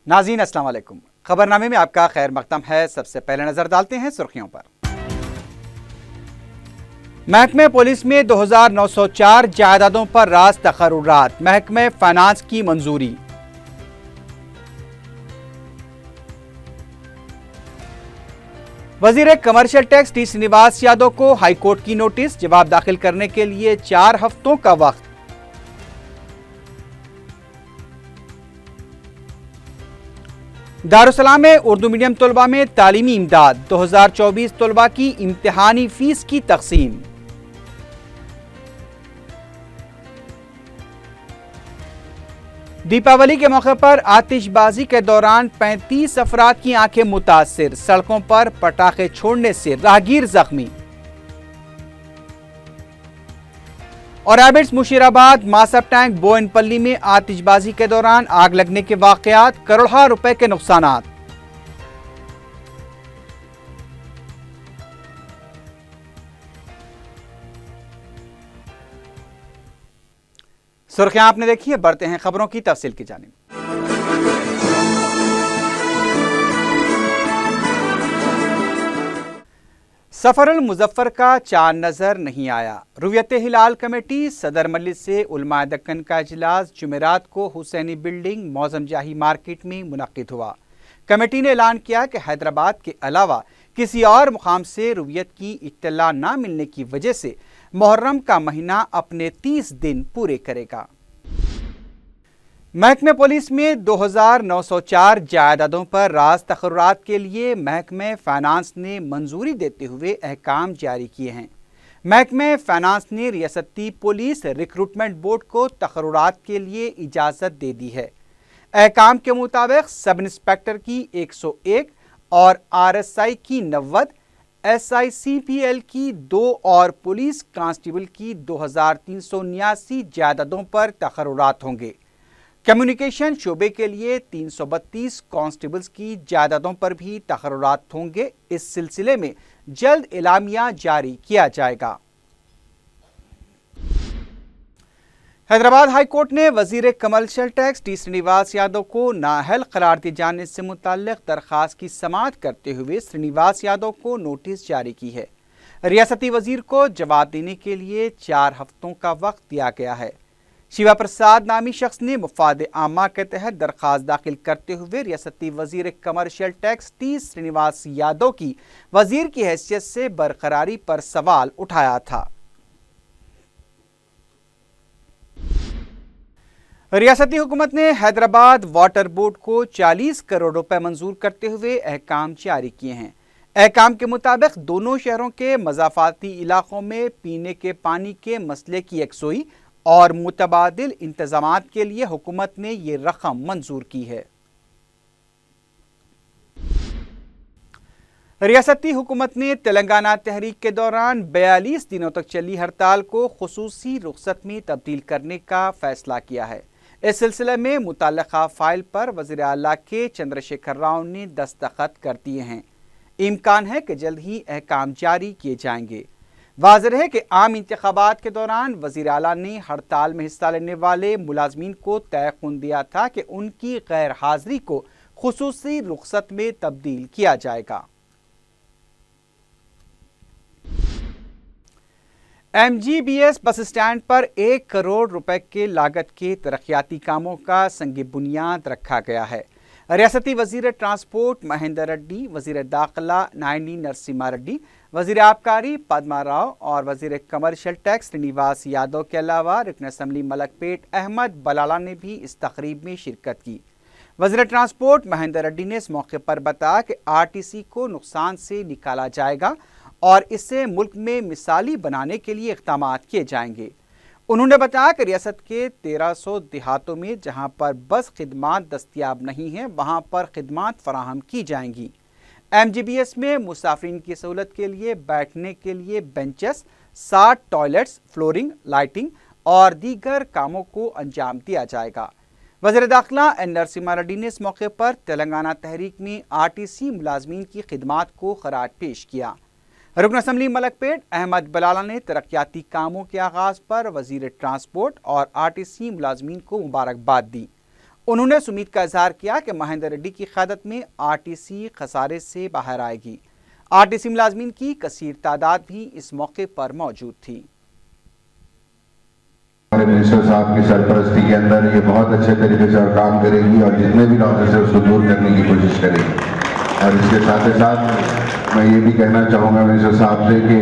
नाज़रीन अस्सलाम वालेकुम। खबरनामे में आपका खैर मकदम है। सबसे पहले नजर डालते हैं सुर्खियों पर। महकमे पुलिस में 2904 जायदादों पर राज तकर्रुरात, महकमे फाइनेंस की मंजूरी। वजीर commercial tax T Srinivas Yadav को हाईकोर्ट की नोटिस, जवाब दाखिल करने के लिए 4 हफ्तों का वक्त। दारुसलाम में उर्दू मीडियम तलबा में तालीमी इमदाद, 2024 तलबा की इम्तिहानी फीस की तकसीम। दीपावली के मौके पर आतिशबाजी के दौरान 35 अफराद की आंखें मुतासिर, सड़कों पर पटाखे छोड़ने से राहगीर जख्मी। और रैबिट्स मुशीराबाद मासब टैंक बोयनपल्ली में आतिशबाजी के दौरान आग लगने के वाकयात, करोड़ों रुपए के नुकसानात। सुर्खियां आपने देखी है, बढ़ते हैं खबरों की तफसील की जानिब। सफरुल मुजफ्फर का चांद नजर नहीं आया। रुयत हिलाल कमेटी सदर मजलिस से उलमा दक्कन का इजलास जुमेरात को हुसैनी बिल्डिंग मौजम जाही मार्केट में मुनक्किद हुआ। कमेटी ने ऐलान किया कि हैदराबाद के अलावा किसी और मुकाम से रुयत की इत्तला न मिलने की वजह से मुहर्रम का महीना अपने 30 दिन पूरे करेगा। महकमे पुलिस में 2904 जायदादों पर राज तकर्रुरात के लिए महकमे फाइनेंस ने मंजूरी देते हुए अहकाम जारी किए हैं। महकमे फाइनेंस ने रियासती पुलिस रिक्रूटमेंट बोर्ड को तकर्रुरात के लिए इजाज़त दे दी है। अहकाम के मुताबिक सब इंस्पेक्टर की 101 और RSI की 90, SICPL की 2 और पुलिस कांस्टेबल की 2379 जायदादों पर तकर्रुरात होंगे। कम्युनिकेशन शोबे के लिए 332 कांस्टेबल्स की जायदादों पर भी तकर्रुरात होंगे। इस सिलसिले में जल्द एलामिया जारी किया जाएगा। हैदराबाद हाई कोर्ट ने वजीर commercial tax T Srinivas Yadav को नाअहल करार दिए जाने से मुताल्लिक दरखास्त की समाअत करते हुए श्रीनिवास यादव को नोटिस जारी की है। रियासती वजीर को जवाब देने के लिए 4 हफ्तों का वक्त दिया गया है। शिवा प्रसाद नामी शख्स ने मुफाद आमा के तहत दरखास्त दाखिल करते हुए रियासती वजीर commercial tax T Srinivas Yadav की वजीर की हैसियत से बरकरारी पर सवाल उठाया था। रियासती हुकूमत ने हैदराबाद वाटर बोर्ड को 40 करोड़ रुपए मंजूर करते हुए अहकाम जारी किए हैं। अहकाम के मुताबिक दोनों शहरों के मज़ाफ़ाती इलाकों में पीने के पानी के मसले की यकसोई और मुतबादिल इंतजामात के लिए हुकूमत ने ये रकम मंजूर की है। रियासती हुकूमत ने तेलंगाना तहरीक के दौरान 42 दिनों तक चली हड़ताल को खुसूसी रुख्सत में तब्दील करने का फैसला किया है। इस सिलसिले में मुतल्लका फाइल पर वज़ीर आला के चंद्रशेखर राव ने दस्तखत कर दिए हैं। इम्कान है कि जल्द ही अहकाम जारी किए जाएंगे। वाज़ेह है कि आम इंतखाबात के दौरान वज़ीर आला ने हड़ताल में हिस्सा लेने वाले मुलाजमीन को तयक़ुन दिया था कि उनकी गैर हाज़िरी को खुसूसी रुख्सत में तब्दील किया जाएगा। MGBS बस स्टैंड पर 1 करोड़ रुपए के लागत के तरक्याती कामों का संग बुनियाद रखा गया है। रियासती वजीर ट्रांसपोर्ट महेंद्र रेड्डी, वजीर दाखिला नायनी नरसिम्हा रेड्डी, वजीर आबकारी पद्मा राव और वजीर कमर्शियल टैक्स श्रीनिवास यादव के अलावा रुकन असम्बली मलकपेट अहमद बलाला ने भी इस तकरीब में शिरकत की। वजीर ट्रांसपोर्ट महेंद्र रेड्डी ने इस मौके पर बताया कि RTC को नुकसान से निकाला जाएगा और इसे मुल्क में मिसाली बनाने के लिए इक़दाम किए जाएंगे। उन्होंने बताया कि रियासत के 1300 देहातों में जहां पर बस खिदमात दस्तियाब नहीं हैं, वहां पर खिदमात फराहम की जाएंगी। MGBS में मुसाफिरीन की सहूलत के लिए बैठने के लिए बेंचेस, 60 टॉयलेट्स, फ्लोरिंग, लाइटिंग और दीगर कामों को अंजाम दिया जाएगा। वज़ीर दाखिला एन नरसिम्हा रेड्डी ने इस मौके पर तेलंगाना तहरीक में RTC मुलाजमीन की खिदमात को खराज पेश किया। रुकन असम्बली मलकपेट अहमद बलाला ने तरक्याती कामों के आगाज़ पर वजीर ट्रांसपोर्ट और RTC मुलाजमीन को मुबारकबाद दी انہوں نے امید کا اظہار کیا کہ مہندر ریڈی کی قیادت میں RTC خسارے سے باہر آئے گی۔ RTC ملازمین کی کثیر تعداد بھی اس موقع پر موجود تھی۔ ہمارے منسٹر صاحب کی سرپرستی کے اندر یہ بہت اچھے طریقے سے اور کام کرے گی اور جتنے بھی نوکری سے اس کو دور کرنے کی کوشش کرے گی۔ اور اس کے ساتھ ساتھ میں یہ بھی کہنا چاہوں گا منسٹر صاحب سے کہ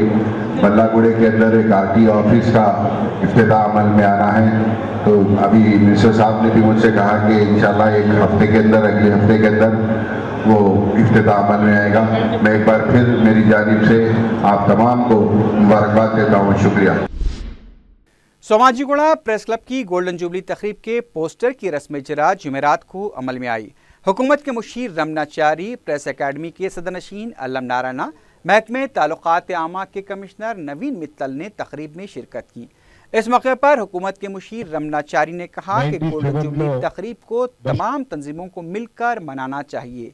بلہ گڑے کے اندر ایک RT آفس کا افتتاح عمل میں آنا ہے، تو ابھی منسٹر صاحب نے بھی مجھ سے کہا کہ انشاءاللہ ایک ہفتے کے اندر، اگلے ہفتے کے اندر وہ افتتاح عمل میں آئے گا۔ میں ایک بار پھر میری جانب سے آپ تمام کو مبارکباد دیتا ہوں، شکریہ۔ سوماجی گوڑا پریس کلب کی گولڈن جوبلی تقریب کے پوسٹر کی رسم اجرا جمعرات کو عمل میں آئی۔ حکومت کے مشیر رمناچاری، پریس اکیڈمی کے صدر نشین علم نارائنہ، محکمہ تعلقات عامہ کے کمشنر نوین متل نے تقریب میں شرکت کی۔ اس موقع پر حکومت کے مشیر رمناچاری نے کہا کہ گولڈن جوبلی تقریب کو تمام تنظیموں کو مل کر منانا چاہیے۔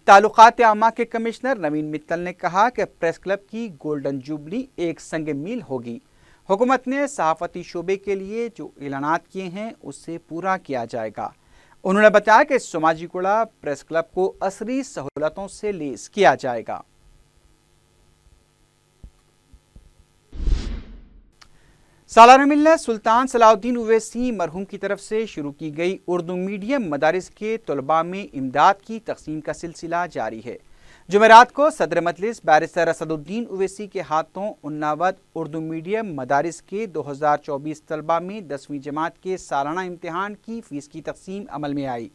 تعلقات عامہ کے کمشنر نوین متل نے کہا کہ پریس کلب کی گولڈن جوبلی ایک سنگ میل ہوگی۔ حکومت نے صحافتی شعبے کے لیے جو اعلانات کیے ہیں اس سے پورا کیا جائے گا۔ انہوں نے بتایا کہ سوماجی گوڑا پریس کلب کو عصری سہولتوں سے لیس کیا جائے گا۔ سالانہ ملت سلطان صلاح الدین اویسی مرحوم کی طرف سے شروع کی گئی اردو میڈیم مدارس کے طلباء میں امداد کی تقسیم کا سلسلہ جاری ہے۔ جمعرات کو صدر مجلس بیرسٹر اسد الدین اویسی کے ہاتھوں 89 اردو میڈیم مدارس کے 2024 طلباء میں 10ویں جماعت کے سالانہ امتحان کی فیس کی تقسیم عمل میں آئی۔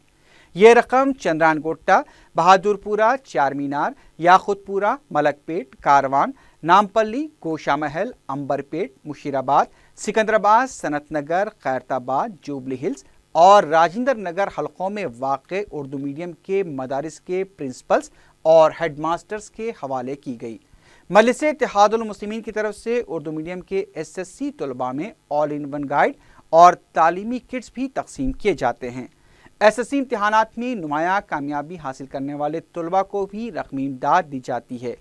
یہ رقم چندران گوٹا، بہادر پورہ، چار مینار، یاقوت پورہ، ملک پیٹ، کاروان، نامپلی، کوشا محل، امبر پیٹ، مشیر آباد، سکندرآباد، صنعت نگر، خیرتآباد، جوبلی ہلز اور راجندر نگر حلقوں میں واقع اردو میڈیم کے مدارس کے پرنسپلز اور ہیڈ ماسٹرز کے حوالے کی گئی۔ مجلس اتحاد المسلمین کی طرف سے اردو میڈیم کے SSC طلباء میں آل ان ون گائیڈ اور تعلیمی کٹس بھی تقسیم کیے جاتے ہیں۔ SSC امتحانات میں نمایاں کامیابی حاصل کرنے والے طلباء کو بھی رقمی امداد دی جاتی ہے۔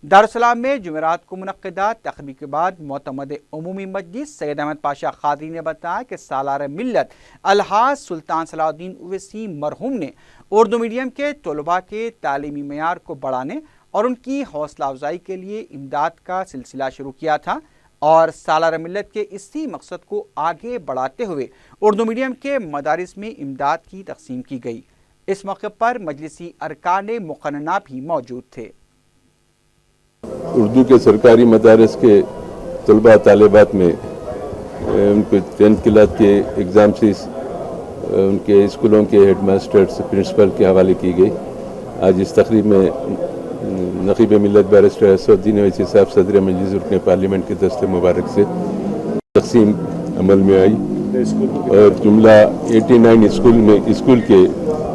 دارالسلام میں جمعرات کو منعقدہ تقریب کے بعد معتمد عمومی مجلس سید احمد پاشا قادری نے بتایا کہ سالار ملت الحاج سلطان صلاح الدین اویسی مرحوم نے اردو میڈیم کے طلباء کے تعلیمی معیار کو بڑھانے اور ان کی حوصلہ افزائی کے لیے امداد کا سلسلہ شروع کیا تھا، اور سالار ملت کے اسی مقصد کو آگے بڑھاتے ہوئے اردو میڈیم کے مدارس میں امداد کی تقسیم کی گئی۔ اس موقع پر مجلسی ارکان مقننہ بھی موجود تھے۔ اردو کے سرکاری مدارس کے طلباء طالبات میں ان کو 10th کلاس کے ایگزام فیس ان کے اسکولوں کے ہیڈ ماسٹرز پرنسپل کے حوالے کی گئی۔ آج اس تقریب میں نقیب ملت بیرسٹر اسد الدین اویسی صاحب صدر مجلس رکن پارلیمنٹ کے دست مبارک سے تقسیم عمل میں آئی، اور جملہ 89 اسکول کے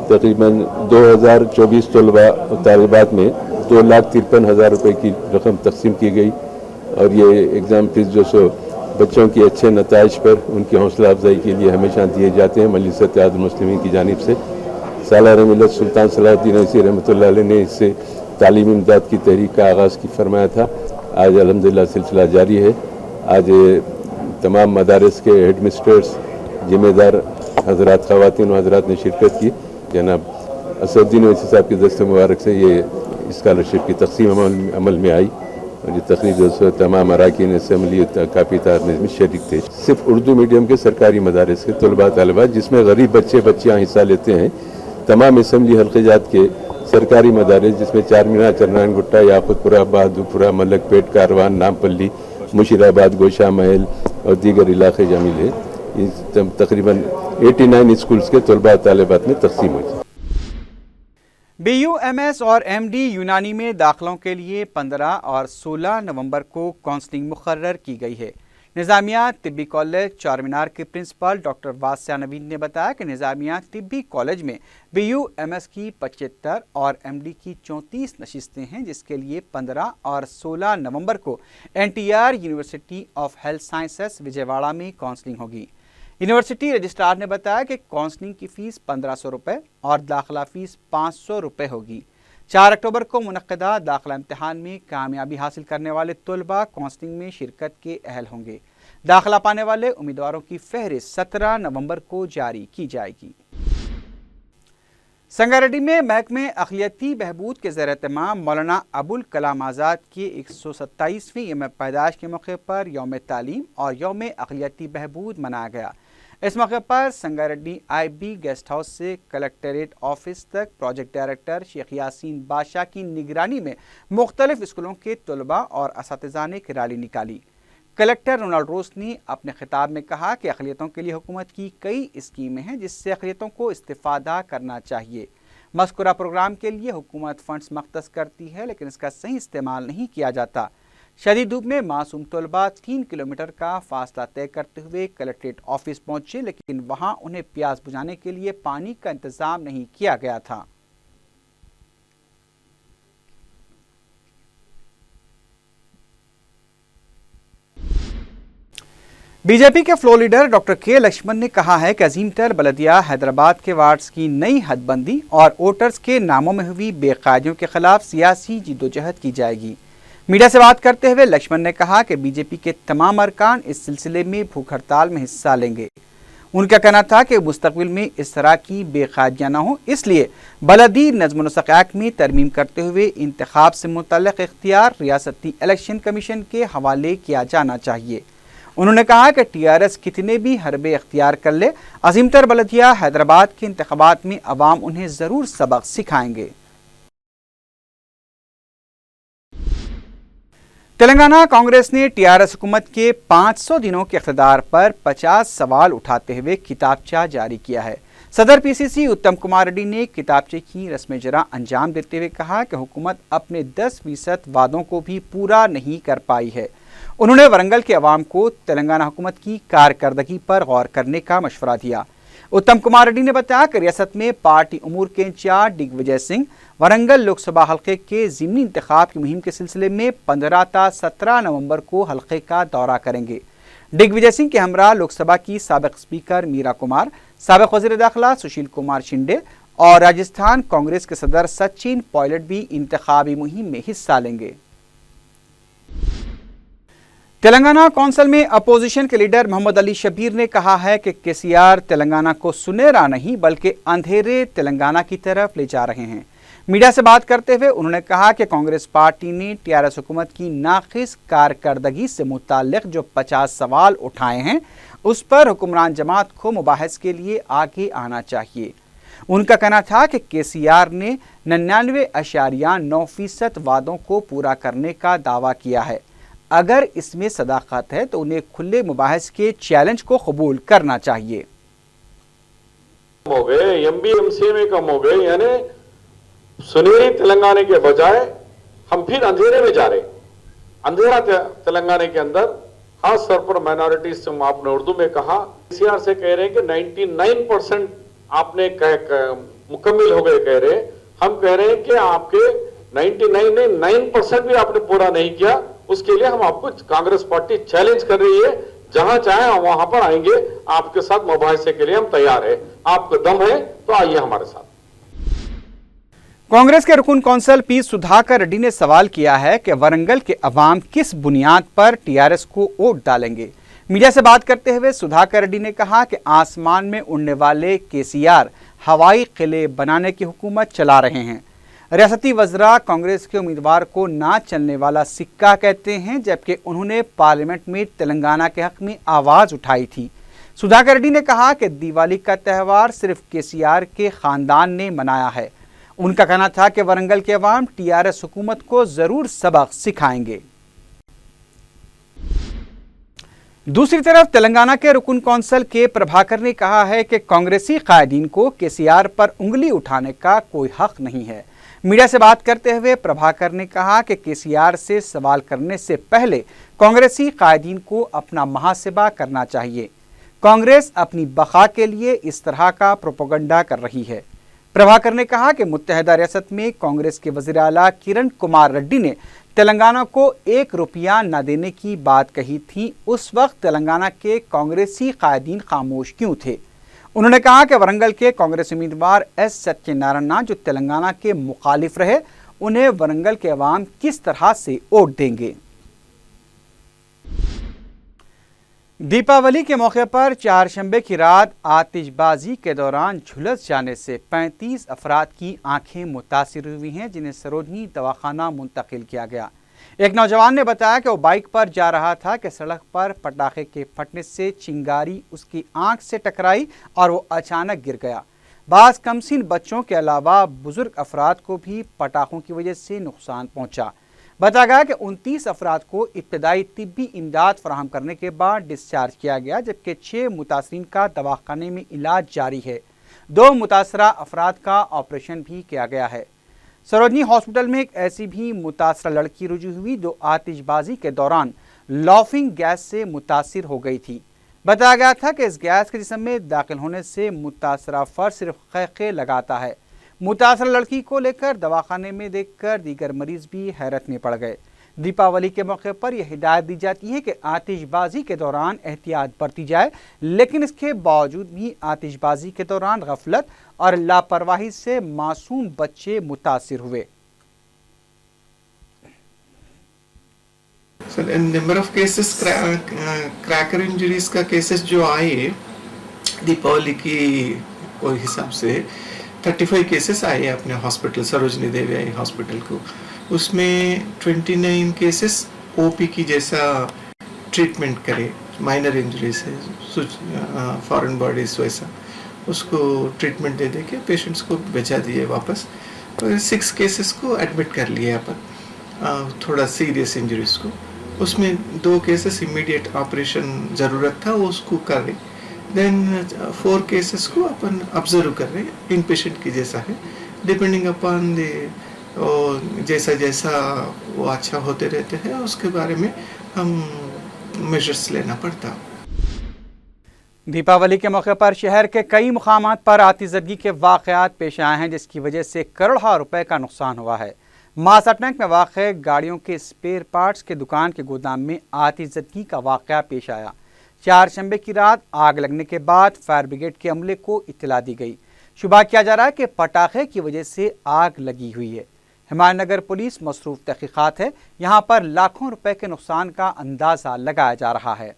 تقریباً 2024 طلباء و طالبات میں 2,53,000 روپے کی رقم تقسیم کی گئی، اور یہ ایگزام فیس جو سو بچوں کے اچھے نتائج پر ان کی حوصلہ افزائی کے لیے ہمیشہ دیے جاتے ہیں۔ مجلس اتحاد المسلمین کی جانب سے سالار ملت سلطان صلاح الدین اویسی رحمۃ اللہ علیہ نے اس سے تعلیمی امداد کی تحریک کا آغاز کی فرمایا تھا۔ آج الحمدللہ سلسلہ جاری ہے۔ آج تمام مدارس کے ہیڈ مسٹرز، ذمہ دار حضرات، خواتین و حضرات نے شرکت کی۔ جناب اسد الدین اویسی صاحب کے دست مبارک سے یہ اسکالرشپ کی تقسیم عمل میں آئی، اور یہ تقریب جو تمام اراکین اسمبلی کافی تعداد میں شریک تھے۔ صرف اردو میڈیم کے سرکاری مدارس کے طلباء طالبات جس میں غریب بچے بچیاں حصہ لیتے ہیں، تمام اسمبلی حلقے جات کے سرکاری مدارس جس میں چار مینار، چرنان گٹا، یاقوت پورہ، بہادر پورہ، ملک پیٹ، کاروان، نامپلی، مشیر آباد، گوشا محل اور دیگر علاقے شامل ہیں۔ یہ تقریباً 89 اسکولز کے طلباء طالبات میں تقسیم ہوئی۔ BUMS اور MD یونانی میں داخلوں کے لیے 15 اور 16 نومبر کو کونسلنگ مقرر کی گئی ہے۔ نظامیہ طبی کالج چارمینار کے پرنسپل ڈاکٹر واسع نوین نے بتایا کہ نظامیہ طبی کالج میں BUMS کی 75 اور MD کی 34 نشستیں ہیں، جس کے لیے 15 اور 16 نومبر کو NTR university of health sciences Vijayawada میں کونسلنگ ہوگی۔ یونیورسٹی رجسٹرار نے بتایا کہ کونسلنگ کی فیس 1500 روپے اور داخلہ فیس 500 روپے ہوگی۔ 4 اکتوبر کو منعقدہ داخلہ امتحان میں کامیابی حاصل کرنے والے طلباء کونسلنگ میں شرکت کے اہل ہوں گے۔ داخلہ پانے والے امیدواروں کی فہرست 17 نومبر کو جاری کی جائے گی۔ संगारेड्डी में महकमे अक़लियती बहबूद के ज़ेर-ए-एहतमाम मौलाना अबुल कलाम आज़ाद की 127वीं यौम पैदाइश के मौके पर यौम तालीम और यौम अक़लियती बहबूद मनाया गया। इस मौके पर संगारेड्डी IB गेस्ट हाउस से कलेक्ट्रेट ऑफिस तक प्रोजेक्ट डायरेक्टर शेख यासीन बादशाह की निगरानी में मुख्तलिफ स्कूलों के तलबा और असातिज़ा ने रैली निकाली। कलेक्टर रोनाल्ड रोस ने अपने खिताब में कहा कि अक़लियतों के लिए हुकूमत की कई स्कीमें हैं जिससे अक़लियतों को इस्तिफ़ादा करना चाहिए। मज़कूरा प्रोग्राम के लिए हुकूमत फ़ंड्स मख्तस करती है लेकिन इसका सही इस्तेमाल नहीं किया जाता। शदीद धूप में मासूम तलबा 3 किलोमीटर का फासला तय करते हुए कलेक्ट्रेट ऑफिस पहुंचे लेकिन वहां उन्हें प्यास बुझाने के लिए पानी का इंतज़ाम नहीं किया गया था। बीजेपी के फ्लोर लीडर डॉक्टर के लक्ष्मण ने कहा है कि अजीमतर बलदिया हैदराबाद के वार्ड्स की नई हदबंदी और वोटर्स के नामों में हुई बेकायदियों के खिलाफ सियासी जिद्दोजहद की जाएगी। मीडिया से बात करते हुए लक्ष्मण ने कहा कि बीजेपी के तमाम अरकान इस सिलसिले में भूख हड़ताल में हिस्सा लेंगे। उनका कहना था कि मुस्तकबिल में इस तरह की बेकायदियाँ न हो, इसलिए बलदी नज़्म नस्क़ एक्ट में तरमीम करते हुए इंतखाब से मुतल्लिक़ इख्तियार रियासती इलेक्शन कमीशन के हवाले किया जाना चाहिए। उन्होंने कहा कि TRS कितने भी हरबे इख्तियार कर ले, अजीमतर बलदिया हैदराबाद के इंतखाबात में अवाम उन्हें ज़रूर सबक सिखाएंगे। तेलंगाना कांग्रेस ने TRS हुकूमत के 500 दिनों के इक़्तिदार पर 50 सवाल उठाते हुए किताबचा जारी किया है। सदर PCC उत्तम कुमार रेड्डी ने किताबचे की रस्म जरा अंजाम देते हुए कहा कि हुकूमत अपने 10% वादों को भी पूरा नहीं कर पाई है। उन्होंने वरंगल के अवाम को तेलंगाना हुकूमत की कारकर्दगी पर गौर करने का मशवरा दिया। उत्तम कुमार रेड्डी ने बताया कि रियासत में पार्टी उमूर के इंचार्ज दिग्विजय सिंह वरंगल लोकसभा हल्के के ज़िमनी इंतखाब की मुहिम के सिलसिले में 15 ta 17 नवंबर को हल्के का दौरा करेंगे। दिग्विजय सिंह के हमरा लोकसभा की साबिक़ स्पीकर मीरा कुमार, साबिक़ वज़ीर दाखिला सुशील कुमार शिंदे और राजस्थान कांग्रेस के सदर सचिन पायलट भी इंतखाबी मुहिम में हिस्सा लेंगे। तेलंगाना कौंसिल में अपोजिशन के लीडर मोहम्मद अली शबीर ने कहा है कि KCR तेलंगाना को सुनहरा नहीं बल्कि अंधेरे तेलंगाना की तरफ ले जा रहे हैं। मीडिया से बात करते हुए उन्होंने कहा कि कांग्रेस पार्टी ने TRS हुकूमत की नाक़िस कारकर्दगी से मुताल्लिक़ जो 50 सवाल उठाए हैं उस पर हुक्मरान जमात को मुबाहिस के लिए आगे आना चाहिए। उनका कहना था कि KCR ने 99.9% वादों को पूरा करने का दावा किया है। अगर इसमें सदाकत है तो उन्हें खुले मुबाहिस के चैलेंज को कबूल करना चाहिए। हो गए MB MCA में कम हो गए, यानी सुनहरी तेलंगाना के बजाय हम फिर अंधेरे में जा रहे। अंधेरा तेलंगाना के अंदर खास तौर पर माइनॉरिटीज से आपने उर्दू में कहा, KCR से कह रहे हैं कि 99% आपने मुकम्मल हो गए कह रहे। हम कह रहे हैं कि आपके 99% भी आपने पूरा नहीं किया। उसके लिए हम आपको कांग्रेस पार्टी चैलेंज कर रही है, जहां चाहे हम वहां पर आएंगे, आपके साथ मुबाहिसे के लिए हम तैयार हैं। आपको दम है तो आइए हमारे साथ। कांग्रेस के रुकन कौंसिल P सुधाकर रेड्डी ने सवाल किया है कि वरंगल के अवाम किस बुनियाद पर TRS को वोट डालेंगे। मीडिया से बात करते हुए सुधाकर रेड्डी ने कहा कि आसमान में उड़ने वाले KCR हवाई किले बनाने की हुकूमत चला रहे हैं। रियासती वज़रा कांग्रेस के उम्मीदवार को ना चलने वाला सिक्का कहते हैं, जबकि उन्होंने पार्लियामेंट में तेलंगाना के हक में आवाज़ उठाई थी। सुधाकर रेड्डी ने कहा कि दिवाली का त्यौहार सिर्फ KCR के ख़ानदान ने मनाया है। उनका कहना था कि वरंगल के अवाम TRS हुकूमत को ज़रूर सबक सिखाएंगे। दूसरी तरफ तेलंगाना के रुकन कौंसिल के प्रभाकर ने कहा है कि कांग्रेसी कायदीन को KCR पर उंगली उठाने का कोई हक नहीं है। मीडिया से बात करते हुए प्रभाकर ने कहा कि KCR से सवाल करने से पहले कांग्रेसी कायदीन को अपना मुहासिबा करना चाहिए। कांग्रेस अपनी बका के लिए इस तरह का प्रोपेगेंडा कर रही है। प्रभाकर ने कहा कि मुत्तहिदा रियासत में कांग्रेस के वज़ीर आला किरण कुमार रेड्डी ने तेलंगाना को 1 रुपया न देने की बात कही थी। उस वक्त तेलंगाना के कांग्रेसी कायदीन खामोश क्यों थे? उन्होंने कहा कि वरंगल के कांग्रेस उम्मीदवार S सत्यनारायण जो तेलंगाना के मुखालिफ रहे, उन्हें वरंगल के अवाम किस तरह से वोट देंगे। दीपावली के मौके पर चारशंबे की रात आतिशबाजी के दौरान झुलस जाने से 35 अफराद की आंखें मुतासिर हुई हैं, जिन्हें सरोजनी दवाखाना मुंतकिल किया गया। एक नौजवान ने बताया कि वो बाइक पर जा रहा था कि सड़क पर पटाखे के फटने से चिंगारी उसकी आंख से टकराई और वो अचानक गिर गया। बास कमसिन बच्चों के अलावा बुजुर्ग अफराद को भी पटाखों की वजह से नुकसान पहुंचा। बताया गया कि 29 अफराद को इब्तदाई तिब्बी इमदाद फराहम करने के बाद डिस्चार्ज किया गया, जबकि 6 मुतासरीन का दवाखाने में इलाज जारी है। 2 मुतासरा अफराद का ऑपरेशन भी किया गया है। सरोजनी हॉस्पिटल में एक ऐसी भी मुतासरा लड़की रुजू हुई जो आतिशबाजी के दौरान लॉफिंग गैस से मुतासिर हो गई थी। बताया गया था कि इस गैस के जिस्म में दाखिल होने से मुतासरा फर्द सिर्फ ख़े लगाता है। मुतासरा लड़की को लेकर दवाखाने में देखकर दीगर मरीज भी हैरत में पड़ गए। दीपावली के मौके पर यह हिदायत दी जाती है कि आतिशबाजी के दौरान एहतियात बरती जाए, लेकिन इसके बावजूद भी आतिशबाजी के दौरान गफलत और लापरवाही से मासूम बच्चे मुतासिर हुए। Number of cases cracker injuries का केसेस जो आए दीपावली की कोई हिसाब से 35 केसेस आए अपने हॉस्पिटल सरोजनी देवी आई हॉस्पिटल को। उसमें 29 केसेस ओपी की जैसा ट्रीटमेंट करे, माइनर इंजरीज है, फॉरेन बॉडीज वैसा, उसको ट्रीटमेंट दे के पेशेंट्स को भेजा दिए वापस। 6 केसेस को एडमिट कर लिए अपन, थोड़ा सीरियस इंजरीज को। उसमें 2 केसेस इमीडिएट ऑपरेशन ज़रूरत था, वो उसको कर रहे। देन 4 केसेस को अपन ऑब्जर्व कर रहे हैं, इन पेशेंट की जैसा है, डिपेंडिंग अपॉन जैसा जैसा वो अच्छा होते रहते हैं उसके बारे में हम मेजर्स लेना पड़ता। दीपावली के मौके पर शहर के कई मुकामात पर आतिशबाजी के वाक़यात पेश आए हैं, जिसकी वजह से करोड़ों रुपए का नुकसान हुआ है। मासा टैंक में वाक़ गाड़ियों के स्पेयर पार्ट्स के दुकान के गोदाम में आतिशबाजी का वाक़या पेश आया। चारशंबे की रात आग लगने के बाद फायर ब्रिगेड के अमले को इत्तला दी गई। शुबा किया जा रहा है कि पटाखे की वजह से आग लगी हुई है। हिमायतनगर पुलिस मसरूफ तहकीकात है। यहाँ पर लाखों रुपए के नुकसान का अंदाजा लगाया जा रहा है।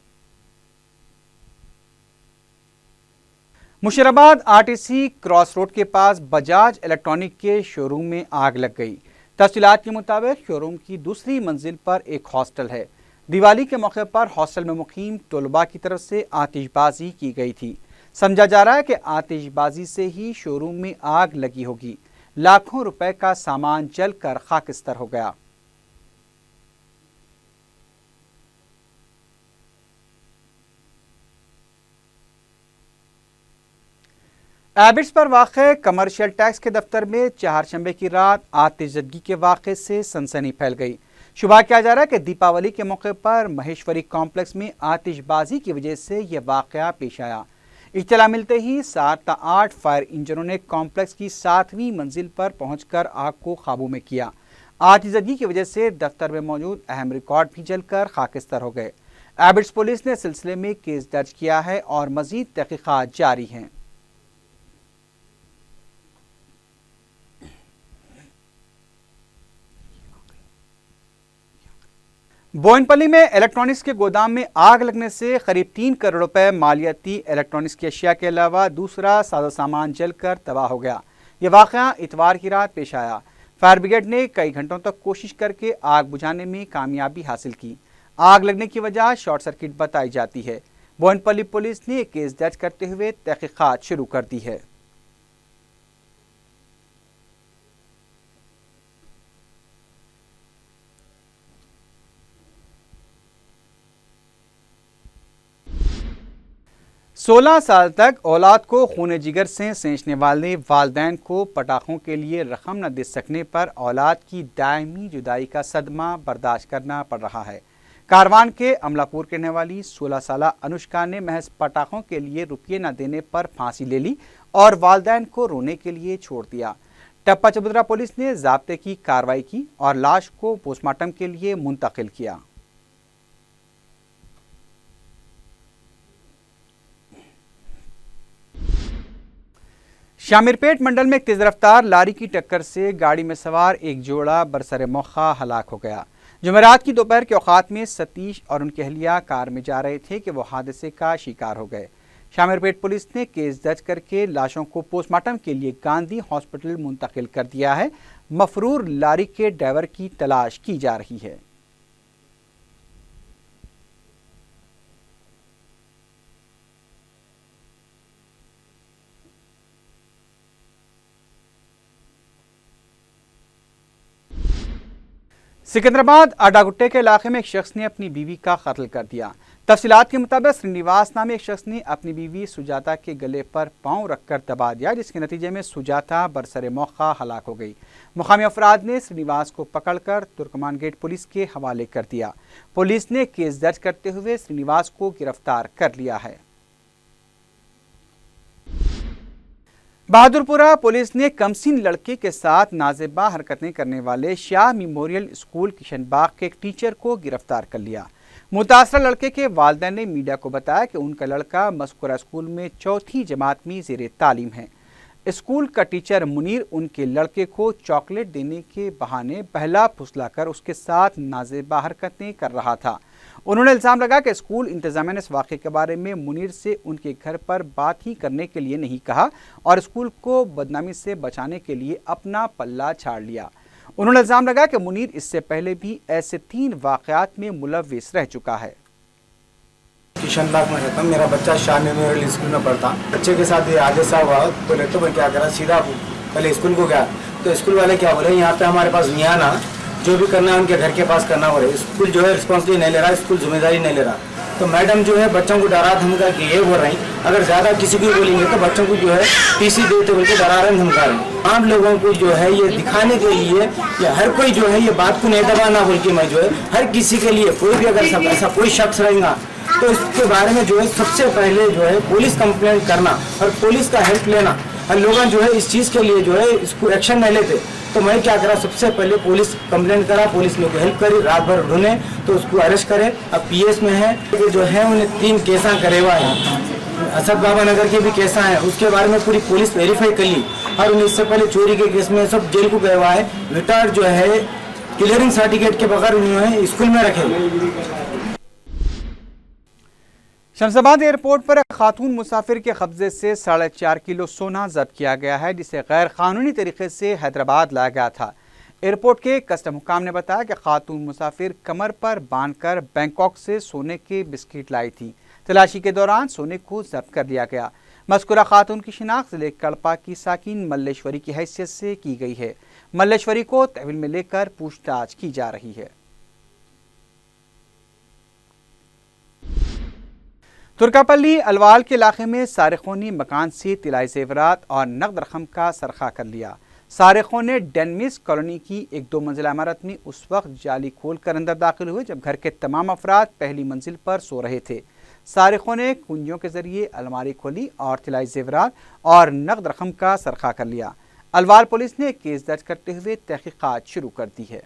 मुशीराबाद आरटीसी क्रॉस रोड के पास बजाज इलेक्ट्रॉनिक के शोरूम में आग लग गई। तफसीलात के मुताबिक शोरूम की दूसरी मंजिल पर एक हॉस्टल है। दिवाली के मौके पर हॉस्टल में मुकीम तलबा की तरफ से आतिशबाजी की गई थी। समझा जा रहा है कि आतिशबाजी से ही शोरूम में आग लगी होगी। लाखों रुपए का सामान जलकर खाकिस्तर हो गया। एबिट्स पर वाक़े कमर्शियल टैक्स के दफ्तर में चारशंबे की रात आतिशबाजी के वाक़े से सनसनी फैल गई। शुबा किया जा रहा है कि दीपावली के मौके पर महेश्वरी कॉम्प्लेक्स में आतिशबाजी की वजह से यह वाक़या पेश आया। इत्तला मिलते ही 7 ता 8 फायर इंजनों ने कॉम्प्लेक्स की 7वीं मंजिल पर पहुंचकर आग को काबू में किया। आतिशबाजी की वजह से दफ्तर में मौजूद अहम रिकॉर्ड भी जलकर खाकिस्तर हो गए। एबिट्स पुलिस ने सिलसिले में केस दर्ज किया है और मजीद तहकीकात जारी हैं। बोयनपल्ली में इलेक्ट्रॉनिक्स के गोदाम में आग लगने से करीब 3 करोड़ रुपए मालियाती इलेक्ट्रॉनिक्स की अशिया के अलावा दूसरा साजो सामान जलकर तबाह हो गया। यह वाक़या इतवार की रात पेश आया। फायर ब्रिगेड ने कई घंटों तक कोशिश करके आग बुझाने में कामयाबी हासिल की। आग लगने की वजह शॉर्ट सर्किट बताई जाती है। बोयनपल्ली पुलिस ने केस दर्ज करते हुए तहकीकात शुरू कर दी है। सोलह साल तक औलाद को खून जिगर से सेंचने वाले वालिदैन को पटाखों के लिए रकम न दे सकने पर औलाद की दायमी जुदाई का सदमा बर्दाश्त करना पड़ रहा है। कारवान के अमलापुर के रहने वाली 16 साला अनुष्का ने महज पटाखों के लिए रुपये न देने पर फांसी ले ली और वालिदैन को रोने के लिए छोड़ दिया। टप्पा चबूतरा पुलिस ने ज़ाब्ते की कार्रवाई की और लाश को पोस्टमार्टम के लिए मुंतकिल किया। शामिरपेट मंडल में एक तेज रफ्तार लारी की टक्कर से गाड़ी में सवार एक जोड़ा बरसरे मौका हलाक हो गया। جمعرات کی دوپہر کے اوقات میں ستیش اور ان کی اہلیہ کار میں جا رہے تھے کہ وہ حادثے کا شکار ہو گئے۔ شامر پیٹ پولیس نے کیس درج کر کے لاشوں کو پوسٹ مارٹم کے لیے گاندھی ہاسپٹل منتقل کر دیا ہے۔ مفرور لاری کے ڈرائیور کی تلاش کی جا رہی ہے۔ سکندرآباد اڈاگٹے کے علاقے میں ایک شخص نے اپنی بیوی کا قتل کر دیا۔ تفصیلات کے مطابق سرینیواس نامی ایک شخص نے اپنی بیوی سجاتا کے گلے پر پاؤں رکھ کر دبا دیا، جس کے نتیجے میں سجاتا برسر موقع ہلاک ہو گئی۔ مقامی افراد نے سرینیواس کو پکڑ کر ترکمان گیٹ پولیس کے حوالے کر دیا۔ پولیس نے کیس درج کرتے ہوئے سرینیواس کو گرفتار کر لیا ہے۔ بہادرپورہ پولیس نے کمسن لڑکے کے ساتھ نازیبہ حرکتیں کرنے والے شاہ میموریل اسکول کشن باغ کے ایک ٹیچر کو گرفتار کر لیا۔ متاثرہ لڑکے کے والدین نے میڈیا کو بتایا کہ ان کا لڑکا مذکورہ اسکول میں چوتھی جماعت میں زیر تعلیم ہے۔ اسکول کا ٹیچر منیر ان کے لڑکے کو چاکلیٹ دینے کے بہانے بہلا پھسلا کر اس کے ساتھ نازیبہ حرکتیں کر رہا تھا۔ انہوں نے الزام لگا کہ اسکول انتظامیہ نے اس واقعے کے بارے میں منیر سے ان کے گھر پر بات ہی کرنے کے لیے نہیں کہا اور اسکول کو بدنامی سے بچانے کے لیے اپنا پلہ جھاڑ لیا۔ انہوں نے الزام لگا کہ منیر اس سے پہلے بھی ایسے 3 واقعات میں ملوث رہ چکا ہے۔ کشن باغ میں رہتا ہوں، میرا بچہ شاہ میموریل اسکول میں پڑھتا۔ بچے کے ساتھ یہ حادثہ ہوا تو میں کیا کرا، سیدھا پہلے اسکول کو گیا تو اسکول والے کیا بولے، یہاں پہ ہمارے پاس نہیں آنا، جو بھی کرنا ہے ان کے گھر کے پاس کرنا ہو رہا ہے۔ اسکول جو ہے رسپانسبلٹی نہیں لے رہا، اسکول ذمہ داری نہیں لے رہا۔ تو میڈم جو ہے بچوں کو ڈرا دھمکا کے یہ بول رہی، اگر زیادہ کسی کو بولیں گے تو بچوں کو جو ہے ٹی سی دیتے بول کے ڈرا رہے ہیں، دھمکا رہے ہیں۔ عام لوگوں کو جو ہے یہ دکھانے کے لیے یا ہر کوئی جو ہے یہ بات کو نہیں دبانا بول کے میں جو ہے ہر کسی کے لیے کوئی بھی اگر ایسا کوئی شخص رہے گا تو اس کے بارے میں جو ہے سب سے پہلے جو ہے پولیس کمپلینٹ کرنا اور پولیس کا ہیلپ لینا۔ اور لوگ جو ہے اس چیز کے لیے جو ہے اس کو ایکشن نہیں لیتے، تو میں کیا کرا، سب سے پہلے پولیس کمپلینٹ کرا، پولیس نے ہیلپ کری، رات بھر ڈھونڈے تو اس کو اریسٹ کرے۔ اب پی ایس میں ہے جو ہے انہیں 3 کیساں کرے ہوا ہے، اسد بابا نگر کے بھی کیساں ہیں، اس کے بارے میں پوری پولیس ویریفائی کر لی اور انہیں اس سے پہلے چوری کے کیس میں سب جیل کو گئے ہوا ہے۔ ریٹائر جو ہے کلیئرنگ سرٹیفکیٹ کے بغیر انہوں نے اسکول میں رکھے۔ شمس آباد ایئرپورٹ پر ایک خاتون مسافر کے قبضے سے 4.5 کلو سونا ضبط کیا گیا ہے، جسے غیر قانونی طریقے سے حیدرآباد لایا گیا تھا۔ ایئرپورٹ کے کسٹم حکام نے بتایا کہ خاتون مسافر کمر پر باندھ کر بینکاک سے سونے کے بسکٹ لائی تھی۔ تلاشی کے دوران سونے کو ضبط کر لیا گیا۔ مذکورہ خاتون کی شناخت ضلع کڑپا کی ساکن ملیشوری کی حیثیت سے کی گئی ہے۔ ملیشوری کو تحویل میں لے کر پوچھ تاچھ کی جا رہی ہے۔ ترکاپلی الوال کے علاقے میں سارقوں نے مکان سے طلائی زیورات اور نقد رقم کا سرقہ کر لیا۔ سارقوں نے ڈینمس کالونی کی ایک 2 منزلہ عمارت میں اس وقت جالی کھول کر اندر داخل ہوئے جب گھر کے تمام افراد پہلی منزل پر سو رہے تھے۔ سارقوں نے کنجیوں کے ذریعے الماری کھولی اور طلائی زیورات اور نقد رقم کا سرقہ کر لیا۔ الوال پولیس نے کیس درج کرتے ہوئے تحقیقات شروع کر دی ہے۔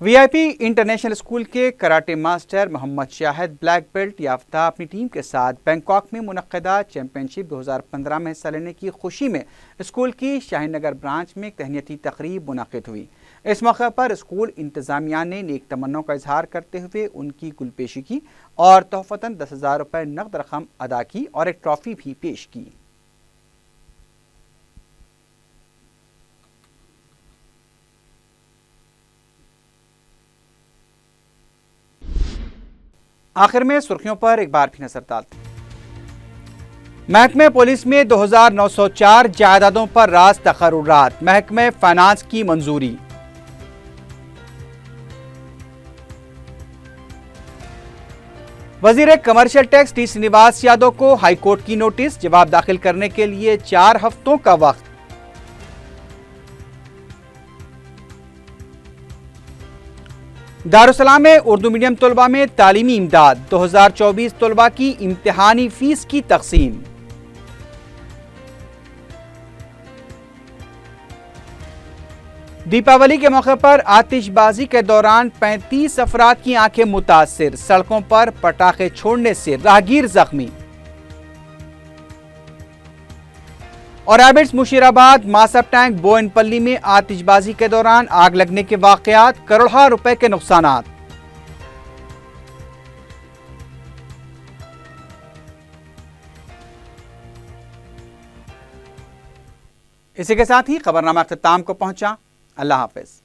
وی آئی پی انٹرنیشنل اسکول کے کراٹے ماسٹر محمد شاہد بلیک بیلٹ یافتہ اپنی ٹیم کے ساتھ بینکاک میں منعقدہ چیمپئن شپ 2015 میں حصہ لینے کی خوشی میں اسکول کی شاہین نگر برانچ میں ایک تہنیتی تقریب منعقد ہوئی۔ اس موقع پر اسکول انتظامیہ نے نیک تمناؤں کا اظہار کرتے ہوئے ان کی گلپوشی کی اور تحفتاً 10,000 روپے نقد رقم ادا کی اور ایک ٹرافی بھی پیش کی۔ آخر میں سرخیوں پر ایک بار بھی نظر ڈالتے ہیں۔ محکمہ پولیس میں 2904 جائیدادوں پر راز تقررات، محکمہ فائنانس کی منظوری۔ وزیر commercial tax T Srinivas Yadav کو ہائی کورٹ کی نوٹس، جواب داخل کرنے کے لیے 4 ہفتوں کا وقت۔ دارالسلام میں اردو میڈیم طلباء میں تعلیمی امداد، 2024 طلباء کی امتحانی فیس کی تقسیم۔ دیپاولی کے موقع پر آتش بازی کے دوران 35 افراد کی آنکھیں متاثر، سڑکوں پر پٹاخے چھوڑنے سے راہگیر زخمی۔ اور ایبٹس مشیرآباد ماسب ٹینک بوئن پلی میں آتش بازی کے دوران آگ لگنے کے واقعات، کروڑوں روپے کے نقصانات۔ اسی کے ساتھ ہی خبرنامہ اختتام کو پہنچا۔ اللہ حافظ۔